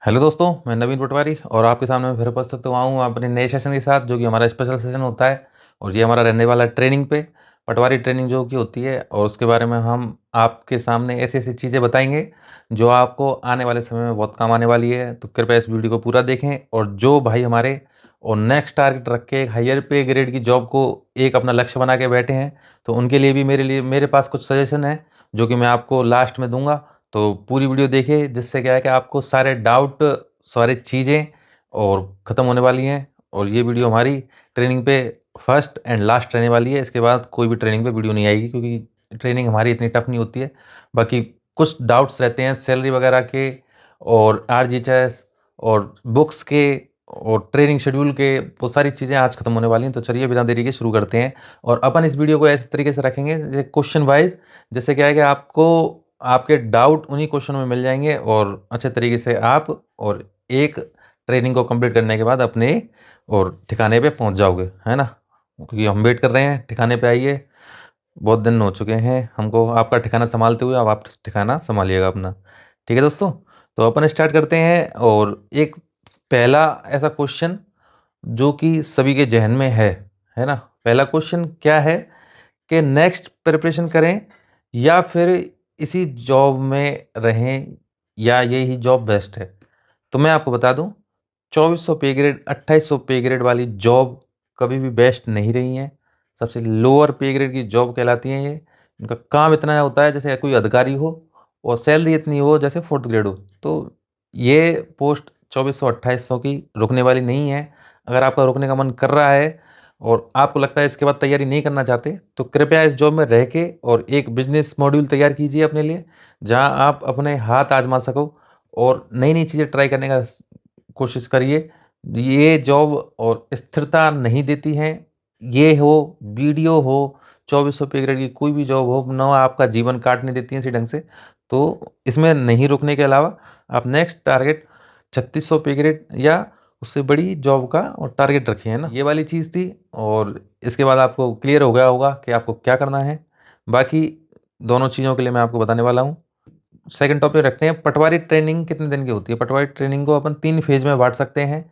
Hello दोस्तों, मैं नवीन पटवारी और आपके सामने मैं फिर उपस्थित हुआ हूँ अपने नए सेशन के साथ, जो कि हमारा स्पेशल सेशन होता है। और ये हमारा रहने वाला ट्रेनिंग पे पटवारी ट्रेनिंग जो कि होती है, और उसके बारे में हम आपके सामने ऐसी ऐसी चीज़ें बताएंगे जो आपको आने वाले समय में बहुत काम आने वाली है। तो कृपया इस वीडियो को पूरा देखें। और जो भाई हमारे और नेक्स्ट टारगेट रख के हायर पे ग्रेड की जॉब को एक अपना लक्ष्य बना के बैठे हैं, तो उनके लिए मेरे पास कुछ सजेशन है जो कि मैं आपको लास्ट में दूंगा। तो पूरी वीडियो देखिए, जिससे क्या है कि आपको सारे डाउट, सारी चीज़ें और ख़त्म होने वाली हैं। और ये वीडियो हमारी ट्रेनिंग पे फर्स्ट एंड लास्ट रहने वाली है। इसके बाद कोई भी ट्रेनिंग पे वीडियो नहीं आएगी, क्योंकि ट्रेनिंग हमारी इतनी टफ नहीं होती है। बाकी कुछ डाउट्स रहते हैं सैलरी वगैरह के, और आरजीएचएस और बुक्स के, और ट्रेनिंग शेड्यूल के, वो सारी चीज़ें आज ख़त्म होने वाली हैं। तो चलिए बिना देरी के शुरू करते हैं। और अपन इस वीडियो को ऐसे तरीके से रखेंगे क्वेश्चन वाइज, जिससे क्या है कि आपको आपके डाउट उन्हीं क्वेश्चन में मिल जाएंगे, और अच्छे तरीके से आप और एक ट्रेनिंग को कंप्लीट करने के बाद अपने और ठिकाने पे पहुंच जाओगे, है ना। क्योंकि हम वेट कर रहे हैं, ठिकाने पे आइए। बहुत दिन हो चुके हैं हमको आपका ठिकाना संभालते हुए, अब आप ठिकाना संभालिएगा अपना। ठीक है दोस्तों, तो अपन स्टार्ट करते हैं। और एक पहला ऐसा क्वेश्चन जो कि सभी के जहन में है ना। पहला क्वेश्चन क्या है कि नेक्स्ट प्रिपरेशन करें या फिर इसी जॉब में रहें, या यही जॉब बेस्ट है। तो मैं आपको बता दूं, 2400 पे ग्रेड 2800 पे ग्रेड वाली जॉब कभी भी बेस्ट नहीं रही हैं। सबसे लोअर पे ग्रेड की जॉब कहलाती हैं ये। इनका काम इतना होता है जैसे कोई अधिकारी हो, और सैलरी इतनी हो जैसे फोर्थ ग्रेड हो। तो ये पोस्ट 2400 2800 की रुकने वाली नहीं है। अगर आपका रुकने का मन कर रहा है और आपको लगता है इसके बाद तैयारी नहीं करना चाहते, तो कृपया इस जॉब में रह के और एक बिजनेस मॉड्यूल तैयार कीजिए अपने लिए, जहां आप अपने हाथ आजमा सको और नई नई चीज़ें ट्राई करने का कोशिश करिए। ये जॉब और स्थिरता नहीं देती हैं। ये हो वीडियो हो, 2400 पे ग्रेड की कोई भी जॉब हो ना, आपका जीवन काटने देती है इसी ढंग से। तो इसमें नहीं रुकने के अलावा आप नेक्स्ट टारगेट 3600 पे ग्रेड या उससे बड़ी जॉब का और टारगेट रखिए, है ना। ये वाली चीज़ थी। और इसके बाद आपको क्लियर हो गया होगा कि आपको क्या करना है। बाकी दोनों चीज़ों के लिए मैं आपको बताने वाला हूँ। सेकंड टॉपिक रखते हैं, पटवारी ट्रेनिंग कितने दिन की होती है। पटवारी ट्रेनिंग को अपन 3 फेज में बांट सकते हैं।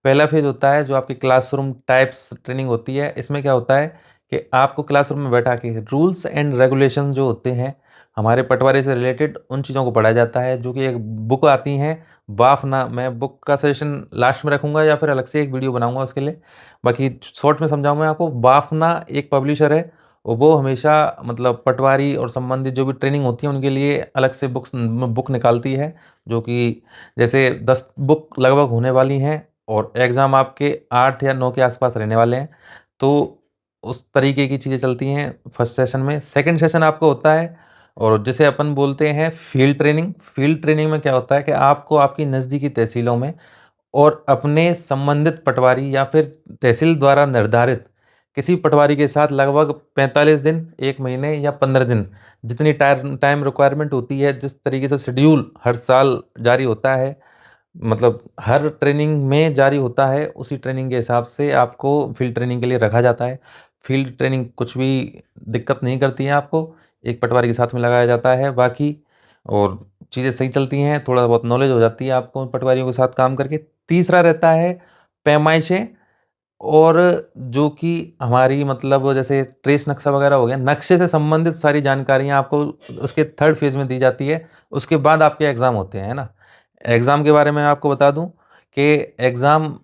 पहला फेज होता है जो आपकी क्लासरूम टाइप्स ट्रेनिंग होती है। इसमें क्या होता है कि आपको क्लासरूम में बैठा के रूल्स एंड रेगुलेशन जो होते हैं हमारे पटवारी से रिलेटेड, उन चीज़ों को पढ़ाया जाता है, जो कि एक बुक आती हैं बाफना। मैं बुक का सजेशन लास्ट में रखूंगा या फिर अलग से एक वीडियो बनाऊंगा उसके लिए। बाकी शॉर्ट में समझाऊँ मैं आपको, बाफना एक पब्लिशर है, और वो हमेशा मतलब पटवारी और संबंधित जो भी ट्रेनिंग होती है उनके लिए अलग से बुक निकालती है, जो कि जैसे 10 बुक लगभग होने वाली हैं, और एग्ज़ाम आपके 8 या 9 के आसपास रहने वाले हैं। तो उस तरीके की चीज़ें चलती हैं फर्स्ट सेशन में। सेकंड सेशन आपको होता है और जिसे अपन बोलते हैं फील्ड ट्रेनिंग। फील्ड ट्रेनिंग में क्या होता है कि आपको आपकी नज़दीकी तहसीलों में और अपने संबंधित पटवारी या फिर तहसील द्वारा निर्धारित किसी पटवारी के साथ लगभग 45 दिन, 1 महीने या 15 दिन, जितनी टाइम रिक्वायरमेंट होती है, जिस तरीके से शेड्यूल हर साल जारी होता है, मतलब हर ट्रेनिंग में जारी होता है, उसी ट्रेनिंग के हिसाब से आपको फील्ड ट्रेनिंग के लिए रखा जाता है। फील्ड ट्रेनिंग कुछ भी दिक्कत नहीं करती है आपको, एक पटवारी के साथ में लगाया जाता है। बाकी और चीज़ें सही चलती हैं, थोड़ा बहुत नॉलेज हो जाती है आपको उन पटवारियों के साथ काम करके। तीसरा रहता है पैमाइशें, और जो कि हमारी मतलब जैसे ट्रेस नक्शा वगैरह हो गया, नक्शे से संबंधित सारी जानकारियाँ आपको उसके थर्ड फेज में दी जाती है। उसके बाद आपके एग्ज़ाम होते हैं, है ना। एग्ज़ाम के बारे में आपको बता दूं कि एग्ज़ाम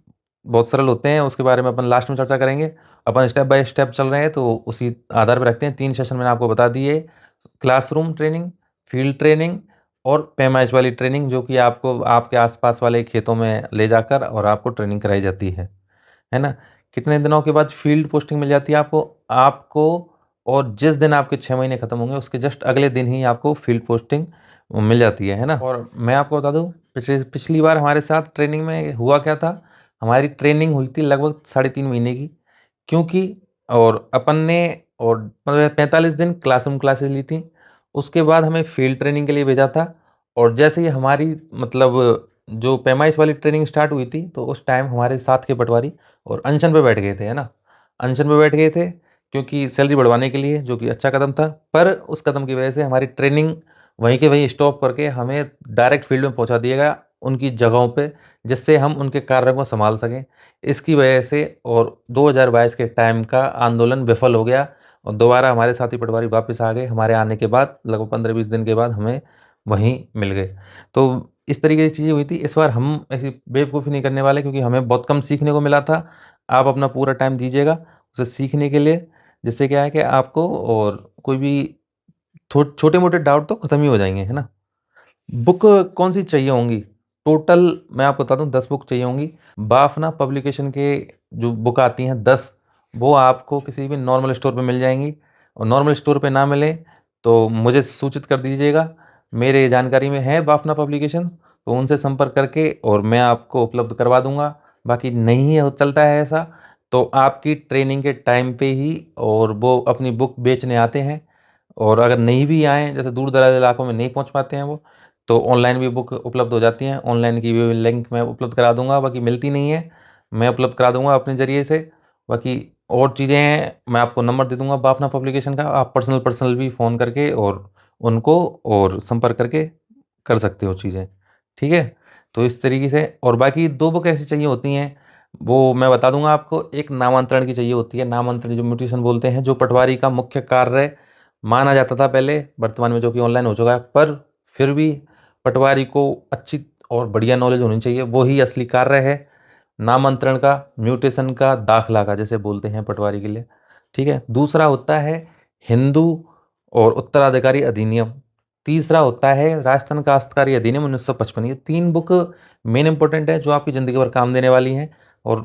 बहुत सरल होते हैं, उसके बारे में अपन लास्ट में चर्चा करेंगे। अपन स्टेप बाय स्टेप चल रहे हैं, तो उसी आधार पर रखते हैं। 3 सेशन मैंने आपको बता दिए, क्लासरूम ट्रेनिंग, फील्ड ट्रेनिंग और पैमाइश वाली ट्रेनिंग, जो कि आपको आपके आसपास वाले खेतों में ले जाकर और आपको ट्रेनिंग कराई जाती है ना। कितने दिनों के बाद फील्ड पोस्टिंग मिल जाती है आपको आपको और जिस दिन आपके 6 महीने खत्म होंगे उसके जस्ट अगले दिन ही आपको फील्ड पोस्टिंग मिल जाती है ना। और मैं आपको बता दूं, पिछली बार हमारे साथ ट्रेनिंग में हुआ क्या था। हमारी ट्रेनिंग हुई थी लगभग 3.5 महीने की, क्योंकि और अपन ने और मतलब 45 दिन क्लासरूम क्लासेस ली थी। उसके बाद हमें फील्ड ट्रेनिंग के लिए भेजा था। और जैसे ही हमारी मतलब जो पैमाइश वाली ट्रेनिंग स्टार्ट हुई थी, तो उस टाइम हमारे साथ के पटवारी और अनशन पे बैठ गए थे, है ना। अनशन पे बैठ गए थे क्योंकि सैलरी बढ़वाने के लिए, जो कि अच्छा कदम था। पर उस कदम की वजह से हमारी ट्रेनिंग वहीं के वहीं स्टॉप करके हमें डायरेक्ट फील्ड में पहुंचा दिया गया। उनकी जगहों पे, जिससे हम उनके कार्य को संभाल सकें। इसकी वजह से और 2022 के टाइम का आंदोलन विफल हो गया और दोबारा हमारे साथी पटवारी वापस आ गए। हमारे आने के बाद लगभग 15-20 दिन के बाद हमें वहीं मिल गए। तो इस तरीके की चीज़ें हुई थी। इस बार हम ऐसी बेवकूफ़ी नहीं करने वाले, क्योंकि हमें बहुत कम सीखने को मिला था। आप अपना पूरा टाइम दीजिएगा उसे सीखने के लिए, जिससे क्या है कि आपको और कोई भी छोटे मोटे डाउट तो खत्म ही हो जाएंगे, है ना। बुक कौन सी चाहिए होंगी? टोटल मैं आपको बता दूं 10 बुक चाहिए होंगी। बाफना पब्लिकेशन के जो बुक आती हैं 10, वो आपको किसी भी नॉर्मल स्टोर पे मिल जाएंगी। और नॉर्मल स्टोर पे ना मिले तो मुझे सूचित कर दीजिएगा। मेरे जानकारी में है बाफना पब्लिकेशन, तो उनसे संपर्क करके और मैं आपको उपलब्ध करवा दूंगा। बाकी नहीं है, चलता है ऐसा, तो आपकी ट्रेनिंग के टाइम पे ही और वो अपनी बुक बेचने आते हैं। और अगर नहीं भी आए, जैसे दूर दराज इलाकों में नहीं पहुंच पाते हैं वो, तो ऑनलाइन भी बुक उपलब्ध हो जाती हैं। ऑनलाइन की भी लिंक मैं उपलब्ध करा दूंगा, बाकी मिलती नहीं है, मैं उपलब्ध करा दूंगा अपने ज़रिए से। बाकी और चीज़ें हैं, मैं आपको नंबर दे दूंगा बाफना पब्लिकेशन का, आप पर्सनल पर्सनल भी फ़ोन करके और उनको और संपर्क करके कर सकते हो चीज़ें, ठीक है। तो इस तरीके से, और बाकी 2 बुक ऐसी चाहिए होती हैं, वो मैं बता दूंगा आपको। एक नामांतरण की चाहिए होती है, नामांतरण जो म्यूटेशन बोलते हैं, जो पटवारी का मुख्य कार्य माना जाता था पहले, वर्तमान में जो कि ऑनलाइन हो चुका है, पर फिर भी पटवारी को अच्छी और बढ़िया नॉलेज होनी चाहिए, वो ही असली कार्य है नामांतरण का, म्यूटेशन का, दाखला का जैसे बोलते हैं पटवारी के लिए, ठीक है। दूसरा होता है हिंदू और उत्तराधिकारी अधिनियम। तीसरा होता है राजस्थान काश्तकारी अधिनियम 1955। ये 3 बुक मेन इंपॉर्टेंट है, जो आपकी ज़िंदगी भर काम देने वाली हैं। और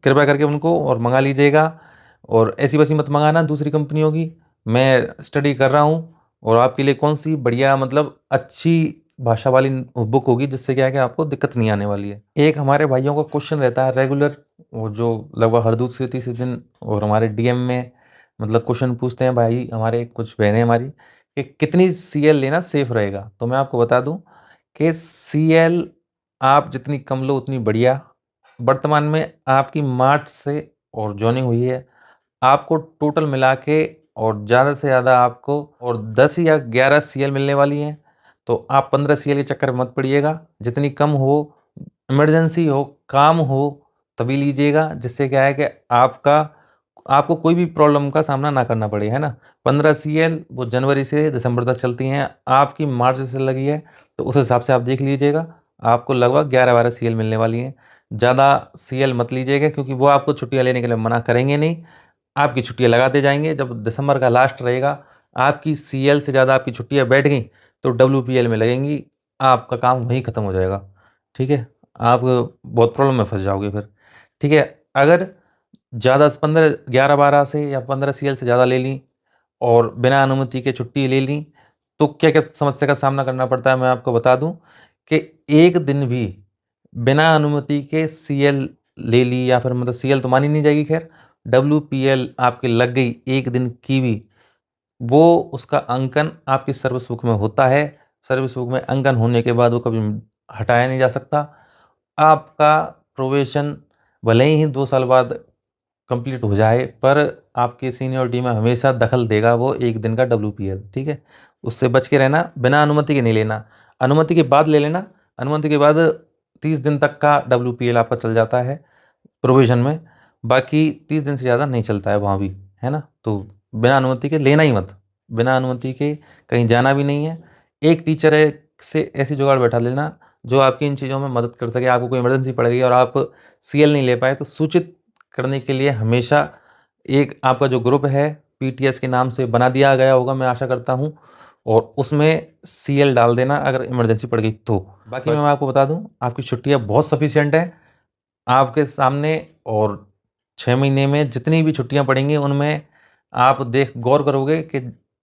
कृपया करके उनको और मंगा लीजिएगा। और ऐसी वैसी मत मंगाना दूसरी कंपनियों की। मैं स्टडी कर रहा हूँ और आपके लिए कौन सी बढ़िया, मतलब अच्छी भाषा वाली बुक होगी, जिससे क्या है कि आपको दिक्कत नहीं आने वाली है। एक हमारे भाइयों का क्वेश्चन रहता है रेगुलर, वो जो लगभग हर दूसरे तीसरे दिन और हमारे डीएम में मतलब क्वेश्चन पूछते हैं भाई, हमारे कुछ बहनें हमारी, कि कितनी सीएल लेना सेफ रहेगा। तो मैं आपको बता दूं कि सीएल आप जितनी कम लो उतनी बढ़िया। वर्तमान में आपकी मार्च से और जॉइनिंग हुई है, आपको टोटल मिला के और ज़्यादा से ज़्यादा आपको और 10 या 11 सीएल मिलने वाली हैं। तो आप 15 सीएल के चक्कर में मत पड़िएगा, जितनी कम हो, इमरजेंसी हो, काम हो, तभी लीजिएगा, जिससे क्या है कि आपको कोई भी प्रॉब्लम का सामना ना करना पड़े, है ना। 15 सीएल वो जनवरी से दिसंबर तक चलती हैं, आपकी मार्च से लगी है, तो उस हिसाब से आप देख लीजिएगा। आपको लगभग 11-12 सीएल मिलने वाली हैं। ज़्यादा सीएल मत लीजिएगा, क्योंकि वो आपको छुट्टियाँ लेने के लिए मना करेंगे नहीं, आपकी छुट्टियां लगाते जाएंगे। जब दिसंबर का लास्ट रहेगा, आपकी सीएल से ज़्यादा आपकी छुट्टियां बैठ गई तो डब्ल्यूपीएल में लगेंगी, आपका काम वहीं ख़त्म हो जाएगा, ठीक है। आप बहुत प्रॉब्लम में फंस जाओगे फिर, ठीक है। अगर ज़्यादा 15-11-12 से या 15 सीएल से ज़्यादा ले ली और बिना अनुमति के छुट्टी ले ली, तो क्या क्या समस्या का सामना करना पड़ता है, मैं आपको बता दूं कि एक दिन भी बिना अनुमति के सीएल ले ली, या फिर मतलब सीएल तो मानी नहीं जाएगी, खैर डब्ल्यूपीएल आपकी लग गई एक दिन की भी, वो उसका अंकन आपकी सर्विस बुक में होता है। सर्विस बुक में अंकन होने के बाद वो कभी हटाया नहीं जा सकता। आपका प्रोबेशन भले ही 2 साल बाद कंप्लीट हो जाए, पर आपकी सीनियरिटी में हमेशा दखल देगा वो एक दिन का डब्ल्यूपीएल, ठीक है। उससे बच के रहना, बिना अनुमति के नहीं लेना, अनुमति के बाद ले लेना। अनुमति के बाद 30 दिन तक का डब्ल्यूपीएल आपका चल जाता है प्रोविज़न में, बाकी 30 दिन से ज़्यादा नहीं चलता है वहाँ भी, है ना। तो बिना अनुमति के लेना ही मत, बिना अनुमति के कहीं जाना भी नहीं है। एक टीचर है से ऐसी जुगाड़ बैठा लेना जो आपकी इन चीज़ों में मदद कर सके। आपको कोई इमरजेंसी पड़ गई और आप सीएल नहीं ले पाए, तो सूचित करने के लिए हमेशा एक आपका जो ग्रुप है पीटीएस के नाम से बना दिया गया होगा, मैं आशा करता हूँ, और उसमें सीएल डाल देना अगर इमरजेंसी पड़ गई तो। बाकी मैं आपको बता दूं, आपकी छुट्टियां बहुत सफिशिएंट है आपके सामने। और 6 महीने में जितनी भी छुट्टियां पड़ेंगी उनमें आप देख गौर करोगे कि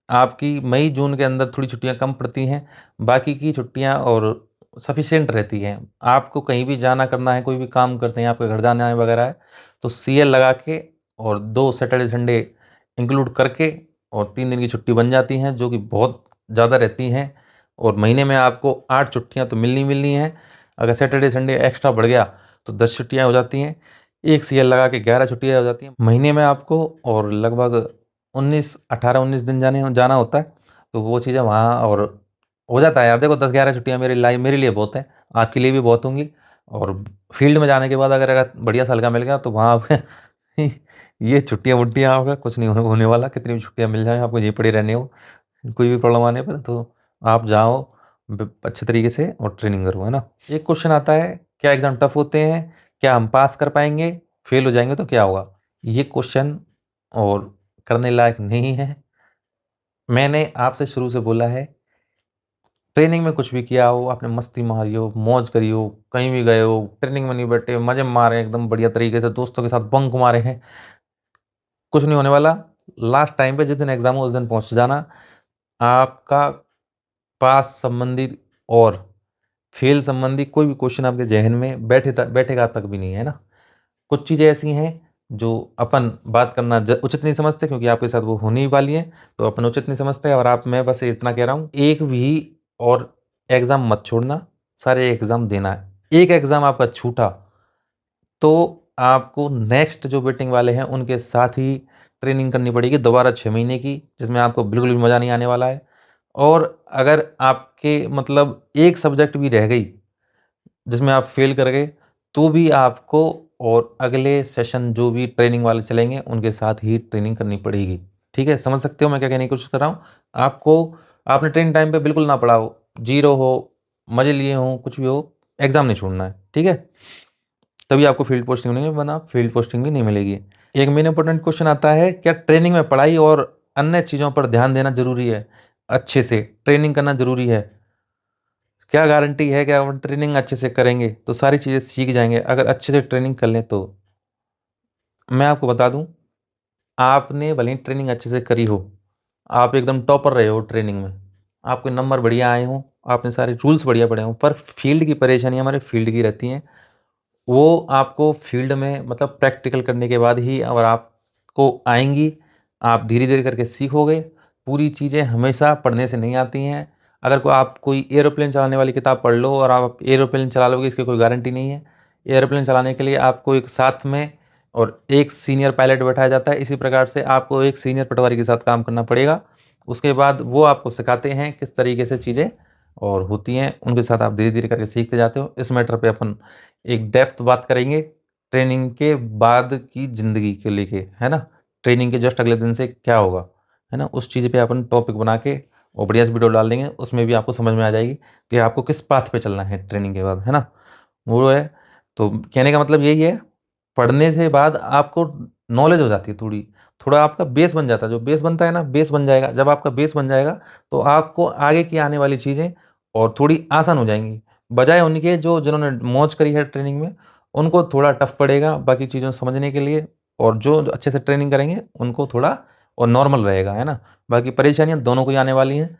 आपकी मई जून के अंदर थोड़ी छुट्टियां कम पड़ती हैं, बाकी की छुट्टियां और सफिशिएंट रहती हैं। आपको कहीं भी जाना करना है, कोई भी काम करते हैं, आपके घर जाना है वगैरह है, तो सीएल लगा के और 2 सैटरडे संडे इंक्लूड करके और 3 दिन की छुट्टी बन जाती हैं, जो कि बहुत ज़्यादा रहती हैं। और महीने में आपको 8 छुट्टियाँ तो मिलनी मिलनी हैं। अगर सैटरडे संडे एक्स्ट्रा बढ़ गया तो 10 छुट्टियाँ हो जाती हैं। एक सीएल लगा के 11 छुट्टियाँ हो जाती हैं महीने में आपको, और लगभग 18-19 दिन जाना होता है। तो वो चीज़ें वहाँ और हो जाता है यार। देखो 10-11 छुट्टियाँ मेरे लिए बहुत है, आपके लिए भी बहुत होंगी। और फील्ड में जाने के बाद अगर बढ़िया सा हल्का मिल गया तो वहाँ आप ये छुट्टियाँ वुट्टियाँ आपका कुछ नहीं होने वाला, कितनी भी छुट्टियाँ मिल जाए आपको यहीं पड़ी रहनी हो, कोई भी प्रॉब्लम आने पर तो आप जाओ अच्छे तरीके से और ट्रेनिंग करो, है ना। एक क्वेश्चन आता है, क्या एग्ज़ाम टफ होते हैं, क्या हम पास कर पाएंगे, फेल हो जाएंगे तो क्या होगा। ये क्वेश्चन और करने लायक नहीं है। मैंने आपसे शुरू से बोला है, ट्रेनिंग में कुछ भी किया हो, आपने मस्ती मारी हो, मौज करी हो, कहीं भी गए हो, ट्रेनिंग में नहीं बैठे, मजे मारे हैं एकदम बढ़िया तरीके से, दोस्तों के साथ बंक मारे हैं, कुछ नहीं होने वाला। लास्ट टाइम पे जिस दिन एग्जाम हो उस दिन पहुंच जाना। आपका पास संबंधित और फेल संबंधी कोई भी क्वेश्चन आपके जहन में बैठेगा तक भी नहीं, है ना। कुछ चीज़ें ऐसी हैं जो अपन बात करना उचित नहीं समझते, क्योंकि आपके साथ वो होने ही वाली है, तो अपन उचित नहीं समझते। और आप मैं बस इतना कह रहा हूँ, एक भी और एग्ज़ाम मत छोड़ना, सारे एग्ज़ाम देना है। एक एग्ज़ाम आपका छूटा तो आपको नेक्स्ट जो वेटिंग वाले हैं उनके साथ ही ट्रेनिंग करनी पड़ेगी दोबारा 6 महीने की, जिसमें आपको बिल्कुल भी मज़ा नहीं आने वाला है। और अगर आपके मतलब एक सब्जेक्ट भी रह गई जिसमें आप फेल कर गए, तो भी आपको और अगले सेशन जो भी ट्रेनिंग वाले चलेंगे उनके साथ ही ट्रेनिंग करनी पड़ेगी। ठीक है, समझ सकते हो मैं क्या कहने की कोशिश कर रहा हूँ। आपको आपने ट्रेनिंग टाइम पे बिल्कुल ना पढ़ा हो, जीरो हो, मजे लिए हों, कुछ भी हो, एग्जाम नहीं छोड़ना है। ठीक है, तभी आपको फील्ड पोस्टिंग मिलेगी, वरना फील्ड पोस्टिंग भी नहीं मिलेगी। एक मेन इंपॉर्टेंट क्वेश्चन आता है, क्या ट्रेनिंग में पढ़ाई और अन्य चीज़ों पर ध्यान देना जरूरी है, अच्छे से ट्रेनिंग करना जरूरी है। क्या गारंटी है कि अपन ट्रेनिंग अच्छे से करेंगे तो सारी चीज़ें सीख जाएंगे। अगर अच्छे से ट्रेनिंग कर लें तो मैं आपको बता दूं, आपने भले ही ट्रेनिंग अच्छे से करी हो, आप एकदम टॉपर रहे हो ट्रेनिंग में, आपके नंबर बढ़िया आए हों, आपने सारे रूल्स बढ़िया पढ़े हों, पर फील्ड की परेशानी हमारे फील्ड की रहती हैं। वो आपको फील्ड में मतलब प्रैक्टिकल करने के बाद ही और आपको आएंगी। आप धीरे धीरे करके सीखोगे। पूरी चीज़ें हमेशा पढ़ने से नहीं आती हैं। अगर आप कोई एरोप्लेन चलाने वाली किताब पढ़ लो और आप एरोप्लेन चला लोगे, इसकी कोई गारंटी नहीं है। एरोप्लेन चलाने के लिए आपको एक साथ में और एक सीनियर पायलट बैठाया जाता है, इसी प्रकार से आपको एक सीनियर पटवारी के साथ काम करना पड़ेगा। उसके बाद वो आपको सिखाते हैं किस तरीके से चीज़ें और होती हैं, उनके साथ आप धीरे धीरे करके सीखते जाते हो। इस मैटर पे अपन एक डेप्थ बात करेंगे ट्रेनिंग के बाद की ज़िंदगी के लेके, है ना। ट्रेनिंग के जस्ट अगले दिन से क्या होगा, है ना, उस चीज़ पे अपन टॉपिक बना के और बढ़िया से वीडियो डाल देंगे। उसमें भी आपको समझ में आ जाएगी कि आपको किस पाथ पे चलना है ट्रेनिंग के बाद, है ना। वो है, तो कहने का मतलब यही है, पढ़ने से बाद आपको नॉलेज हो जाती है थोड़ी, थोड़ा आपका बेस बन जाता है। जो बेस बनता है ना, बेस बन जाएगा। जब आपका बेस बन जाएगा तो आपको आगे की आने वाली चीज़ें और थोड़ी आसान हो जाएंगी। बजाय उनके जो जिन्होंने मौज करी है ट्रेनिंग में, उनको थोड़ा टफ पड़ेगा बाकी चीज़ों को समझने के लिए। और जो अच्छे से ट्रेनिंग करेंगे उनको थोड़ा और नॉर्मल रहेगा, है ना। बाकी परेशानियाँ दोनों को ही आने वाली हैं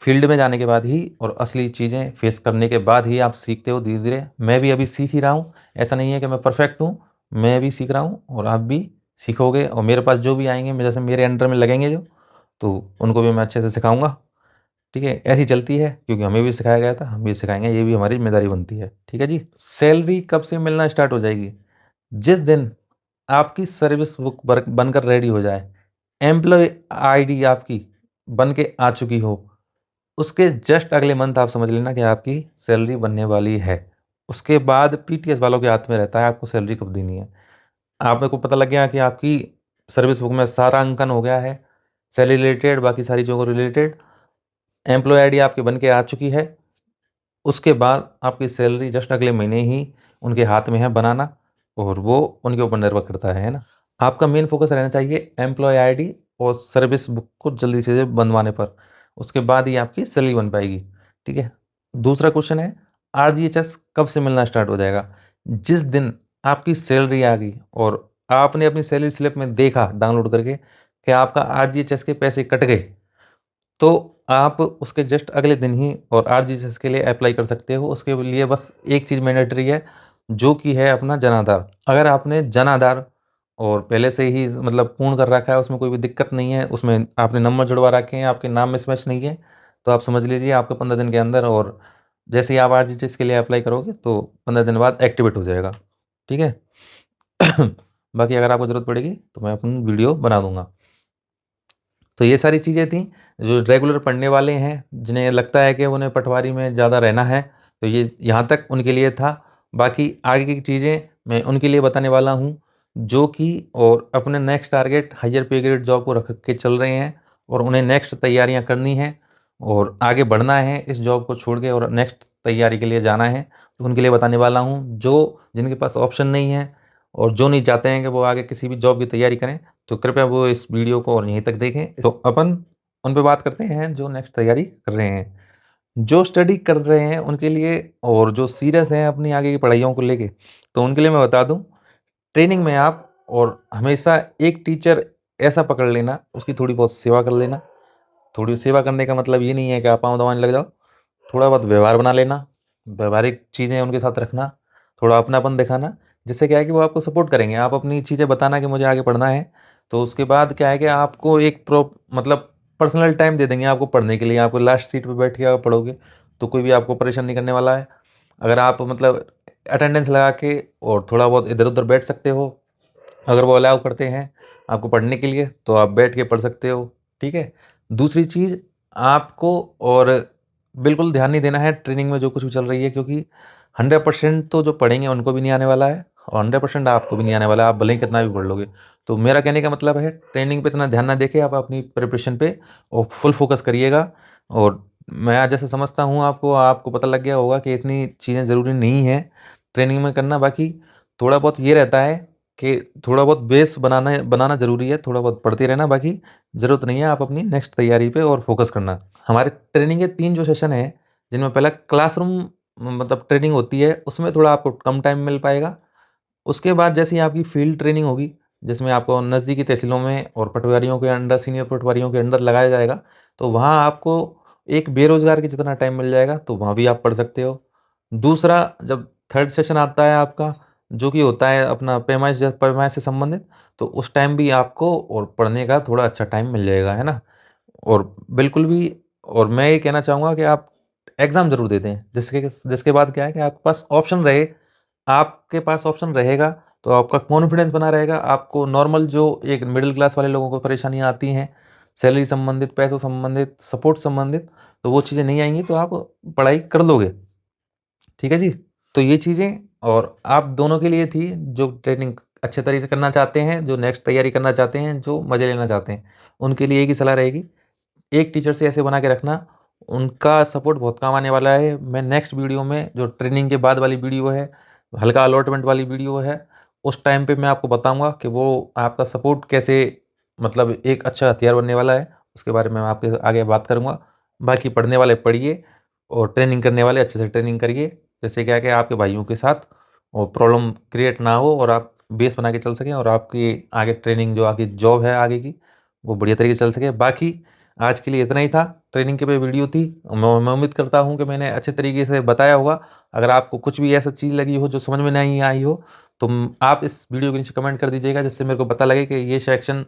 फील्ड में जाने के बाद ही, और असली चीज़ें फेस करने के बाद ही आप सीखते हो धीरे धीरे। मैं भी अभी सीख ही रहा हूँ, ऐसा नहीं है कि मैं परफेक्ट हूँ, मैं भी सीख रहा हूँ और आप भी सीखोगे। और मेरे पास जो भी आएंगे, जैसे मेरे अंडर में लगेंगे जो, तो उनको भी मैं अच्छे से सिखाऊंगा। ठीक है, ऐसी चलती है क्योंकि हमें भी सिखाया गया था, हम भी सिखाएंगे, ये भी हमारी जिम्मेदारी बनती है। ठीक है जी। सैलरी कब से मिलना स्टार्ट हो जाएगी, जिस दिन आपकी सर्विस बुक बनकर रेडी हो जाए, एम्प्लॉय आईडी आपकी बन के आ चुकी हो, उसके जस्ट अगले मंथ आप समझ लेना कि आपकी सैलरी बनने वाली है। उसके बाद पीटीएस वालों के हाथ में रहता है आपको सैलरी कब देनी है। आप मेरे को पता लग गया कि आपकी सर्विस बुक में सारा अंकन हो गया है, सैलरी रिलेटेड बाकी सारी चीज़ों को रिलेटेड, एम्प्लॉय आईडी आपकी बन के आ चुकी है। उसके बाद आपकी सैलरी जस्ट अगले महीने ही उनके हाथ में है बनाना, और वो उनके ऊपर निर्भर करता है ना। आपका मेन फोकस रहना चाहिए एम्प्लॉय आईडी और सर्विस बुक को जल्दी से बनवाने पर। उसके बाद ही आपकी सैलरी बन पाएगी। ठीक है। दूसरा क्वेश्चन है, आरजीएचएस कब से मिलना स्टार्ट हो जाएगा, जिस दिन आपकी सैलरी आ गई और आपने अपनी सैलरी स्लिप में देखा डाउनलोड करके कि आपका आरजीएचएस के पैसे कट गए, तो आप उसके जस्ट अगले दिन ही और आरजीएचएस के लिए अप्लाई कर सकते हो। उसके लिए बस एक चीज़ मैंडेटरी है, जो कि है अपना जन आधार। अगर आपने जन आधार और पहले से ही मतलब पूर्ण कर रखा है, उसमें कोई भी दिक्कत नहीं है, उसमें आपने नंबर जुड़वा रखे हैं, आपके नाम मिसमैच नहीं है, तो आप समझ लीजिए आपके 15 दिन के अंदर, और जैसे ही आप आरजीएचएस के लिए अप्लाई करोगे तो 15 दिन बाद एक्टिवेट हो जाएगा। ठीक है। बाकी अगर आपको ज़रूरत पड़ेगी तो मैं अपन वीडियो बना दूंगा। तो ये सारी चीज़ें थी। जो रेगुलर पढ़ने वाले हैं, जिन्हें लगता है कि उन्हें पटवारी में ज़्यादा रहना है, तो ये यहाँ तक उनके लिए था। बाकी आगे की चीज़ें मैं उनके लिए बताने वाला हूँ जो कि और अपने नेक्स्ट टारगेट हायर पे ग्रेड जॉब को रख के चल रहे हैं और उन्हें नेक्स्ट तैयारियां करनी है और आगे बढ़ना है इस जॉब को छोड़ के और नेक्स्ट तैयारी के लिए जाना है। तो उनके लिए बताने वाला हूँ जो जिनके पास ऑप्शन नहीं है और जो नहीं चाहते हैं कि वो आगे किसी भी जॉब की तैयारी करें, तो कृपया वो इस वीडियो को और यहीं तक देखें। तो अपन उन पे बात करते हैं जो नेक्स्ट तैयारी कर रहे हैं। जो स्टडी कर रहे हैं उनके लिए और जो सीरियस हैं अपनी आगे की पढ़ाइयों को लेके, तो उनके लिए मैं बता दूं, ट्रेनिंग में आप और हमेशा एक टीचर ऐसा पकड़ लेना, उसकी थोड़ी बहुत सेवा कर लेना। थोड़ी सेवा करने का मतलब ये नहीं है कि आप पाँव दबाने लग जाओ, थोड़ा बहुत व्यवहार बना लेना, व्यवहारिक चीज़ें उनके साथ रखना, थोड़ा अपनापन दिखाना, जिससे क्या है कि वो आपको सपोर्ट करेंगे। आप अपनी चीज़ें बताना कि मुझे आगे पढ़ना है, तो उसके बाद क्या है कि आपको एक मतलब पर्सनल टाइम दे देंगे आपको पढ़ने के लिए। आपको लास्ट सीट पे बैठ के आप पढ़ोगे तो कोई भी आपको परेशान नहीं करने वाला है। अगर आप मतलब अटेंडेंस लगा के और थोड़ा बहुत इधर उधर बैठ सकते हो, अगर वो अलाउ करते हैं आपको पढ़ने के लिए, तो आप बैठ के पढ़ सकते हो। ठीक है। दूसरी चीज़ आपको और बिल्कुल ध्यान नहीं देना है ट्रेनिंग में जो कुछ भी चल रही है, क्योंकि 100% तो जो पढ़ेंगे उनको भी नहीं आने वाला है और 100% आपको भी नहीं आने वाला है, आप भले ही कितना भी पढ़ लोगे। तो मेरा कहने का मतलब है ट्रेनिंग पे इतना ध्यान ना देके आप अपनी प्रिपरेशन पे और फुल फोकस करिएगा। और मैं आज जैसे समझता हूँ आपको आपको पता लग गया होगा कि इतनी चीज़ें ज़रूरी नहीं है ट्रेनिंग में करना। बाकी थोड़ा बहुत ये रहता है कि थोड़ा बहुत बेस बनाना बनाना ज़रूरी है, थोड़ा बहुत पढ़ते रहना, बाकी ज़रूरत नहीं है। आप अपनी नेक्स्ट तैयारी पे और फोकस करना। हमारे ट्रेनिंग के 3 जो सेशन हैं, जिनमें पहला क्लासरूम मतलब ट्रेनिंग होती है, उसमें थोड़ा आपको कम टाइम मिल पाएगा। उसके बाद जैसे ही आपकी फील्ड ट्रेनिंग होगी, जिसमें आपको नज़दीकी तहसीलों में और पटवारियों के अंडर, सीनियर पटवारियों के अंडर लगाया जाएगा, तो वहाँ आपको एक बेरोज़गार के जितना टाइम मिल जाएगा, तो वहाँ भी आप पढ़ सकते हो। दूसरा, जब थर्ड सेशन आता है आपका, जो कि होता है अपना पैमाइश से संबंधित, तो उस टाइम भी आपको और पढ़ने का थोड़ा अच्छा टाइम मिल जाएगा, है ना? और बिल्कुल भी, और मैं ये कहना चाहूँगा कि आप एग्ज़ाम ज़रूर दे दें, जिसके जिसके बाद क्या है कि आपके पास ऑप्शन रहे, आपके पास ऑप्शन रहेगा, तो आपका कॉन्फिडेंस बना रहेगा। आपको नॉर्मल जो एक मिडिल क्लास वाले लोगों को परेशानियाँ आती हैं, सैलरी संबंधित, पैसों संबंधित, सपोर्ट संबंधित, तो वो चीज़ें नहीं आएँगी, तो आप पढ़ाई कर लोगे। ठीक है जी? तो ये चीज़ें और आप दोनों के लिए थी, जो ट्रेनिंग अच्छे तरीके से करना चाहते हैं, जो नेक्स्ट तैयारी करना चाहते हैं, जो मज़े लेना चाहते हैं, उनके लिए एक ही सलाह रहेगी, एक टीचर से ऐसे बना के रखना, उनका सपोर्ट बहुत काम आने वाला है। मैं नेक्स्ट वीडियो में जो ट्रेनिंग के बाद वाली वीडियो है, हल्का अलॉटमेंट वाली वीडियो है, उस टाइम पे मैं आपको बताऊँगा कि वो आपका सपोर्ट कैसे मतलब एक अच्छा हथियार बनने वाला है, उसके बारे में मैं आपके आगे बात करूँगा। बाकी पढ़ने वाले पढ़िए और ट्रेनिंग करने वाले अच्छे से ट्रेनिंग करिए, जैसे क्या है कि आपके भाइयों के साथ और प्रॉब्लम क्रिएट ना हो और आप बेस बना के चल सकें और आपकी आगे ट्रेनिंग जो आगे जॉब है आगे की, वो बढ़िया तरीके से चल सके। बाकी आज के लिए इतना ही था, ट्रेनिंग के पे वीडियो थी। मैं उम्मीद करता हूँ कि मैंने अच्छे तरीके से बताया होगा। अगर आपको कुछ भी ऐसा चीज़ लगी हो जो समझ में नहीं आई हो, तो आप इस वीडियो के नीचे कमेंट कर दीजिएगा, जिससे मेरे को पता लगे कि ये सेक्शन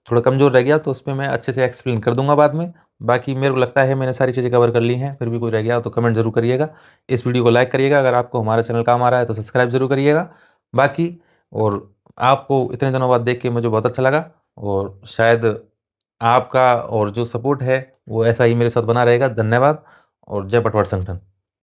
थोड़ा कमज़ोर रह गया, तो उसपे मैं अच्छे से एक्सप्लेन कर दूंगा बाद में। बाकी मेरे को लगता है मैंने सारी चीज़ें कवर कर ली हैं, फिर भी कोई रह गया हो तो कमेंट ज़रूर करिएगा। इस वीडियो को लाइक करिएगा, अगर आपको हमारा चैनल काम आ रहा है तो सब्सक्राइब ज़रूर करिएगा। बाकी और आपको इतने दिनों बाद देख के मुझे बहुत अच्छा लगा और शायद आपका और जो सपोर्ट है वो ऐसा ही मेरे साथ बना रहेगा। धन्यवाद और जय पटवार संगठन।